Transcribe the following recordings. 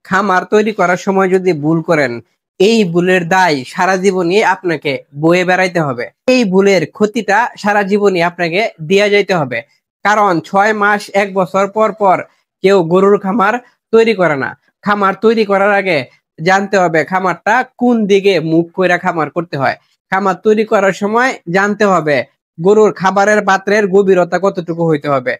খামার তৈরি করার সময় যদি ভুল করেন, এই ভুলের দায় সারা জীবনই আপনাকে বয়ে বেড়াইতে হবে। এই ভুলের ক্ষতিটা সারা জীবনই আপনাকে দিয়ে যাইতে হবে। কারণ 6 মাস 1 বছর পর পর কেউ গরুর খামার তৈরি করে না। খামার তৈরি করার আগে জানতে হবে খামারটা কোন দিকে মুখ করে খামার করতে হয়। খামার তৈরি করার সময় জানতে হবে গরুর খাবারের পাত্রের গভীরতা কতটুকু হইতে হবে।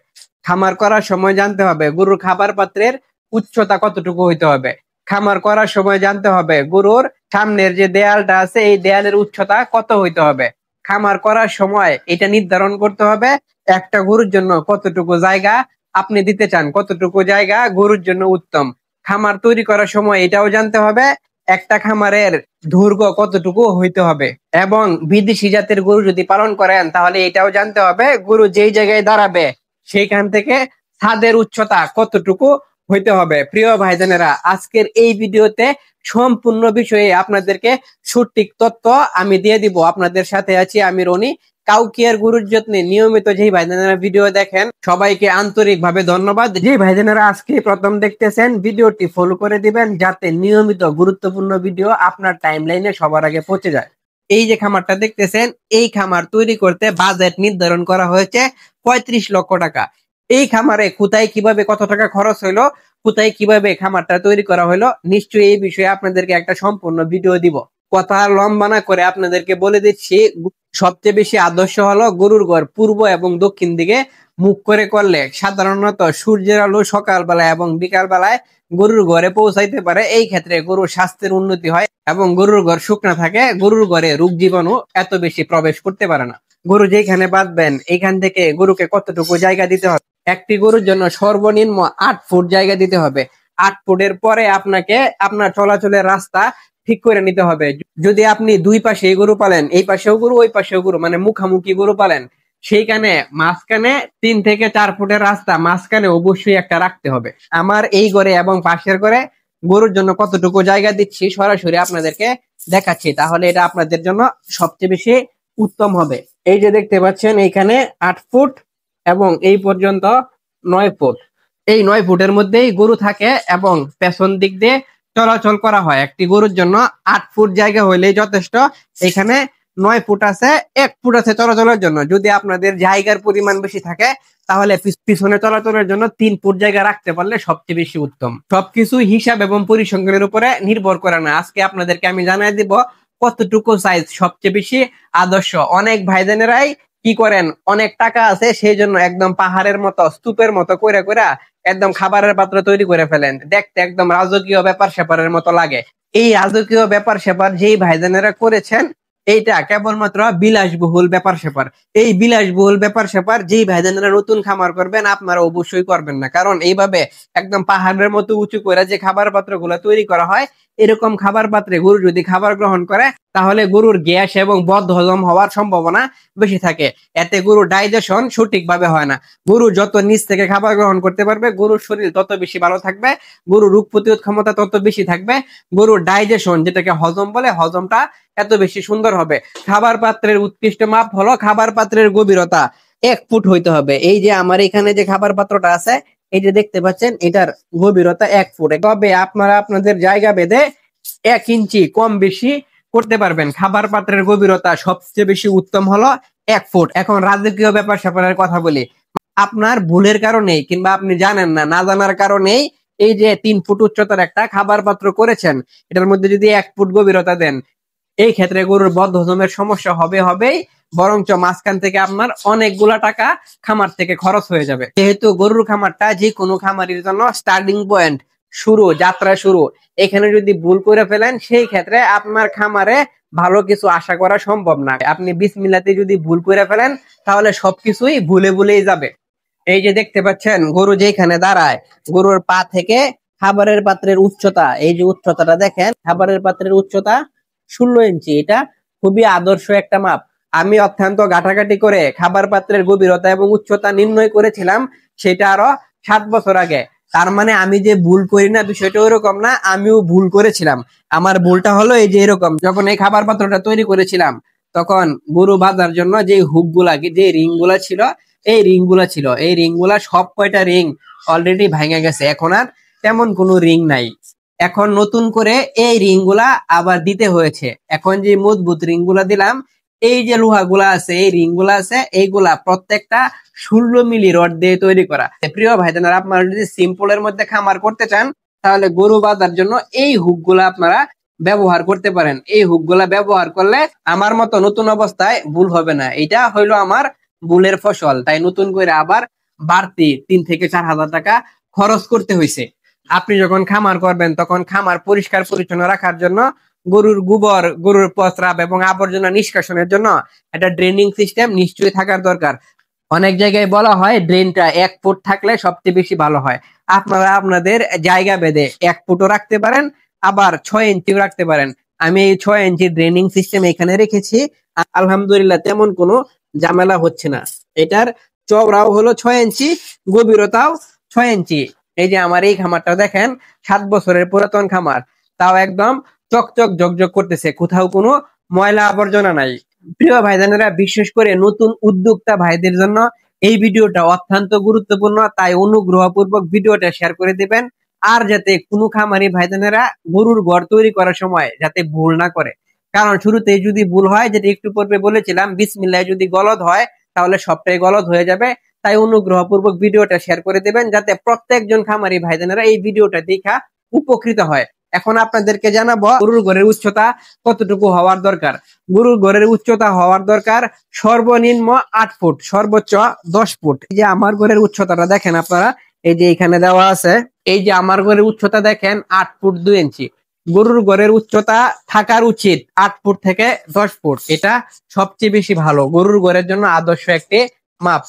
খামার করার সময় জানতে হবে গরুর খাবার পাত্রের উচ্চতা কতটুকু হইতে হবে। খামার করার সময় জানতে হবে গরুর সামনের যে দেয়ালটা আছে এই দেয়ালের উচ্চতা কত হইতে হবে। খামার করার সময় এটা নির্ধারণ করতে হবে একটা গরুর জন্য কতটুকু জায়গা আপনি দিতে চান, কতটুকু জায়গা গরুর জন্য উত্তম। খামার তৈরি করার সময় এটাও জানতে হবে একটা খামারের দৈর্ঘ্য কতটুকু হইতে হবে। এবং বিদেশি জাতের গরু যদি পালন করেন তাহলে এটাও জানতে হবে গরু যেই জায়গায় দাঁড়াবে সেইখান থেকে ছাদের উচ্চতা কতটুকু হইতে হবে। প্রিয় ভাইজানেরা, আজকের এই ভিডিওতে সম্পূর্ণ বিষয়ে আপনাদেরকে সঠিক তথ্য আমি দিয়ে দিব। আপনাদের সাথে আছি আমি রনি। কাউকিয়ার গরুর যত্নে নিয়মিত যেই ভাইজানেরা ভিডিও দেখেন সবাইকে আন্তরিকভাবে ধন্যবাদ। যে ভাইজানেরা আজকে প্রথম দেখতেছেন ভিডিওটি ফলো করে দিবেন যাতে নিয়মিত গুরুত্বপূর্ণ ভিডিও আপনার টাইমলাইনে সবার আগে পৌঁছে যায়। এই যে খামারটা দেখতেছেন এই খামার তৈরি করতে বাজেট নির্ধারণ করা হয়েছে 35 লক্ষ টাকা। এই খামারে কোথায় কিভাবে কত টাকা খরচ হইলো, কোথায় কিভাবে খামারটা তৈরি করা হলো, নিশ্চয়ই এই বিষয়ে আপনাদেরকে একটা সম্পূর্ণ ভিডিও দিব। কথা লম্বা না করে আপনাদেরকে বলে দিচ্ছি, সবচেয়ে বেশি আদর্শ হলো গরুর ঘর পূর্ব এবং দক্ষিণ দিকে মুখ করে করলে সাধারণত সূর্যের আলো সকাল বেলায় এবং বিকাল বেলায় গরুর ঘরে পৌঁছাইতে পারে। এই ক্ষেত্রে গরুর স্বাস্থ্যের উন্নতি হয় এবং গরুর ঘর শুকনা থাকে। গরুর ঘরে রোগ জীবাণু এত বেশি প্রবেশ করতে পারে না। গরু যেখানে বাঁধবেন এইখান থেকে গরুকে কতটুকু জায়গা দিতে হবে। একটি গরুর জন্য সর্বনিম্ন 8 ফুট জায়গা দিতে হবে। 8 ফুটের পরে আপনাকে আপনার চলাচলের রাস্তা ঠিক করে নিতে হবে। যদি আপনি দুই পাশে গরু পালেন, এই পাশেও গরু ওই পাশেও গরু, মানে মুখামুখি গরু পালেন, সেইখানে মাঝখানে 3 থেকে 4 ফুটের রাস্তা মাঝখানে অবশ্যই একটা রাখতে হবে। আমার এই ঘরে এবং পাশের ঘরে গরুর জন্য কতটুকু জায়গা দিচ্ছি সরাসরি আপনাদেরকে দেখাচ্ছি, তাহলে এটা আপনাদের জন্য সবচেয়ে বেশি উত্তম হবে। এই যে দেখতে পাচ্ছেন এইখানে 8 ফুট এবং এই পর্যন্ত 9 ফুট। এই 9 ফুটের মধ্যেই গরু থাকে এবং পেছন দিক দিয়ে চলাচল করা হয়। একটি গরুর জন্য 8 ফুট জায়গা হইলেই যথেষ্ট। এখানে 9 ফুট আছে, 1 ফুট আছে চলাচলের জন্য। যদি আপনাদের জায়গার পরিমাণ বেশি থাকে তাহলে পিছনে চলাচলের জন্য 3 ফুট জায়গা রাখতে পারলে সবচেয়ে বেশি উত্তম। সবকিছু হিসাব এবং পরিসংখ্যানের উপরে নির্ভর করে না। আজকে আপনাদেরকে আমি জানাই দিব কতটুকু সাইজ সবচেয়ে বেশি আদর্শ। অনেক ভাইজানেরাই কি করেন, অনেক টাকা আছে সেই জন্য একদম পাহাড়ের মতো স্তূপের মতো করে করে একদম খাবারের পাত্র তৈরি করে ফেলেন, দেখতে একদম রাজকীয় ব্যাপার স্যাপারের মতো লাগে। এই রাজকীয় ব্যাপার স্যাপার যেই ভাইজানেরা করেছেন এইটা কেবলমাত্র বিলাসবহুল ব্যাপার স্যাপার। এই বিলাসবহুল ব্যাপার স্যাপার যেই ভাইজানেরা নতুন খামার করবেন আপনারা অবশ্যই করবেন না। কারণ এইভাবে একদম পাহাড়ের মতো উঁচু করে যে খাবার পাত্র গুলা তৈরি করা হয়, এরকম খাবার পাত্রে গরু যদি খাবার গ্রহণ করে তাহলে গরুর গ্যাস এবং বদহজম হওয়ার সম্ভাবনা বেশি থাকে। এতে গরুর ডাইজেশন সঠিকভাবে হয় না। গরু যত নিচ থেকে খাবার গ্রহণ করতে পারবে গরুর শরীর তত বেশি ভালো থাকবে, গরুর রোগ প্রতিরোধ ক্ষমতা তত বেশি থাকবে, গরুর ডাইজেশন যেটাকে হজম বলে হজমটা এত বেশি সুন্দর হবে। খাবার পাত্রের উৎকৃষ্ট মাপ হলো খাবার পাত্রের গভীরতা 1 ফুট হইতে হবে। এই যে আমার এখানে যে খাবার পাত্রটা আছে এই যে দেখতে পাচ্ছেন এটার গভীরতা 1 ফুট। তবে আপনারা আপনাদের জায়গা ভেদে 1 ইঞ্চি কম বেশি করতে পারবেন। খাবার পাত্রের গভীরতা সবচেয়ে বেশি উত্তম হলো 1 ফুট। এখন রাজকীয় ব্যাপার স্যাপারের কথা বলি। আপনার ভুলের কারণেই কিংবা আপনি জানেন না, না জানার কারণেই এই যে 3 ফুট উচ্চতার একটা খাবার পাত্র করেছেন, এটার মধ্যে যদি 1 ফুট গভীরতা দেন এই ক্ষেত্রে গরুর বদহজমের সমস্যা হবেই, বরঞ্চ মাঝখান থেকে আপনার অনেকগুলা টাকা খামার থেকে খরচ হয়ে যাবে। যেহেতু গরুর খামারটা যে কোনো খামারের জন্য স্টার্টিং পয়েন্ট, শুরু, যাত্রা শুরু। এখানে যদি ভুল করে ফেলেন সেই ক্ষেত্রে আপনার খামারে ভালো কিছু আশা করা সম্ভব না। আপনি বিসমিল্লাতে যদি ভুল করে ফেলেন তাহলে সবকিছুই ভুলেই যাবে। এই যে দেখতে পাচ্ছেন গরু যেখানে দাঁড়ায়, গরুর পা থেকে খাবারের পাত্রের উচ্চতা, এই যে উচ্চতাটা দেখেন, খাবারের পাত্রের উচ্চতা 16 ইঞ্চি। এটা খুবই আদর্শ একটা মাপ। আমি অত্যন্ত ঘাটাঘাটি করে খাবার পাত্রের গভীরতা এবং উচ্চতা নির্ণয় করেছিলাম সেটা আরো 7 বছর আগে। তার মানে আমি যে ভুল করি না বিষয়টা ওরকম না, আমিও ভুল করেছিলাম। আমার ভুলটা হলো এই যে এরকম, যখন এই খাবার পাত্রটা তৈরি করেছিলাম তখন গরু বাঁধার জন্য যে হুক গুলা, যে রিং গুলা ছিল, এই রিং গুলা সব কয়টা রিং অলরেডি ভেঙে গেছে। এখন আর তেমন কোনো রিং নাই। এখন নতুন করে এই রিং গুলা আবার দিতে হয়েছে। এখন যে মজবুত রিং গুলা দিলাম, এই যে লোহাগুলা আছে, এই রিং গুলা আছে, এইগুলা প্রত্যেকটা 16 মিলি রড দিয়ে তৈরি করা। প্রিয় ভাইজানেরা, আপনারা যদি সিম্পলের মধ্যে খামার করতে চান তাহলে গরু বাঁধার জন্য এই হুক গুলা আপনারা ব্যবহার করতে পারেন। এই হুক গুলা ব্যবহার করলে আমার মতো নতুন অবস্থায় ভুল হবে না। এটা হইলো আমার ভুলের ফসল, তাই নতুন করে আবার বাড়তি 3 থেকে 4 হাজার টাকা খরচ করতে হয়েছে। আপনি যখন খামার করবেন তখন খামার পরিষ্কার পরিচ্ছন্ন রাখার জন্য গরুর গোবর, গরুর প্রস্রাব এবং আবর্জনা নিষ্কাশনের জন্য একটা ড্রেনিং সিস্টেম নিশ্চয়ই থাকার দরকার। অনেক জায়গায় বলা হয় ড্রেনটা 1 ফুট থাকলে সবচেয়ে বেশি ভালো হয়। আপনারা আপনাদের জায়গা ভেদে 1 ফুটও রাখতে পারেন, আবার 6 ইঞ্চিও রাখতে পারেন। আমি এই 6 ইঞ্চি ড্রেনিং সিস্টেম এখানে রেখেছি। আলহামদুলিল্লাহ তেমন কোনো ঝামেলা হচ্ছে না। এটার চওড়াও হলো 6 ইঞ্চি, গভীরতাও 6 ইঞ্চি। এই যে আমার এই খামারটা দেখেন, 7 বছরের পুরাতন খামার, তাও একদম চকচক ঝকঝক করতেছে, কোথাও কোনো ময়লা আবর্জনা নাই। প্রিয় ভাইজানেরা, বিশেষ করে নতুন উদ্যোক্তা ভাইদের জন্য এই ভিডিওটা অত্যন্ত গুরুত্বপূর্ণ, তাই অনুগ্রহপূর্বক ভিডিওটা শেয়ার করে দিবেন। আর যাতে কোনো খামারি ভাইজানেরা গরুর ঘর তৈরি করার সময় যাতে ভুল না করে, কারণ শুরুতে যদি ভুল হয়, যেটা একটু পূর্বে বলেছিলাম, বিসমিল্লাহ যদি গলদ হয় তাহলে সবটাই গলদ হয়ে যাবে। তাই অনুগ্রহপূর্বক ভিডিওটা শেয়ার করে দিবেন যাতে প্রত্যেকজন খামারি ভাইজানেরা এই ভিডিওটা দেখা উপকৃত হয়। এখন আপনাদেরকে জানাবো গরুর ঘরের উচ্চতা কতটুকু হওয়ার দরকার। গরুর ঘরের উচ্চতা হওয়ার দরকার সর্বনিম্ন 8 ফুট, সর্বোচ্চ 10 ফুট। এই যে আমার ঘরের উচ্চতাটা দেখেন আপনারা, এই যে এখানে দেওয়া আছে, এই যে আমার ঘরের উচ্চতা দেখেন 8 ফুট 2 ইঞ্চি। গরুর ঘরের উচ্চতা থাকার উচিত 8 ফুট থেকে 10 ফুট। এটা সবচেয়ে বেশি ভালো, গরুর ঘরের জন্য আদর্শ একটি মাপ।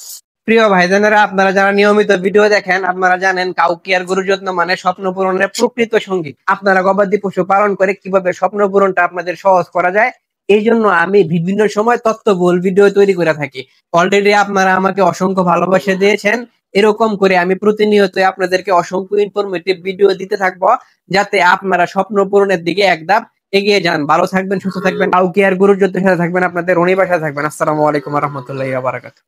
প্রিয় ভাইজানেরা, আপনারা যারা নিয়মিত ভিডিও দেখেন আপনারা জানেন কাউকিয়ার গরু যত্ন মানে স্বপ্ন পূরণের প্রকৃত সঙ্গী। আপনারা গবাদি পশু পালন করে কিভাবে স্বপ্ন পূরণটা আপনাদের সহজ করা যায়, এই জন্য আমি বিভিন্ন সময় তথ্যবহুল ভিডিও তৈরি করে থাকি। অলরেডি আপনারা আমাকে অসংখ্য ভালোবাসা দিয়েছেন। এরকম করে আমি প্রতিনিয়ত আপনাদেরকে অসংখ্য ইনফরমেটিভ ভিডিও দিতে থাকবো, যাতে আপনারা স্বপ্ন পূরণের দিকে এক ধাপ এগিয়ে যান। ভালো থাকবেন, সুস্থ থাকবেন, কাউকিয়ার গরুর যত্নের সাথে থাকবেন, আপনাদের রনি বাসায় থাকবেন। আসসালামু আলাইকুম ওয়া রাহমাতুল্লাহি ওয়া বারাকাতুহু।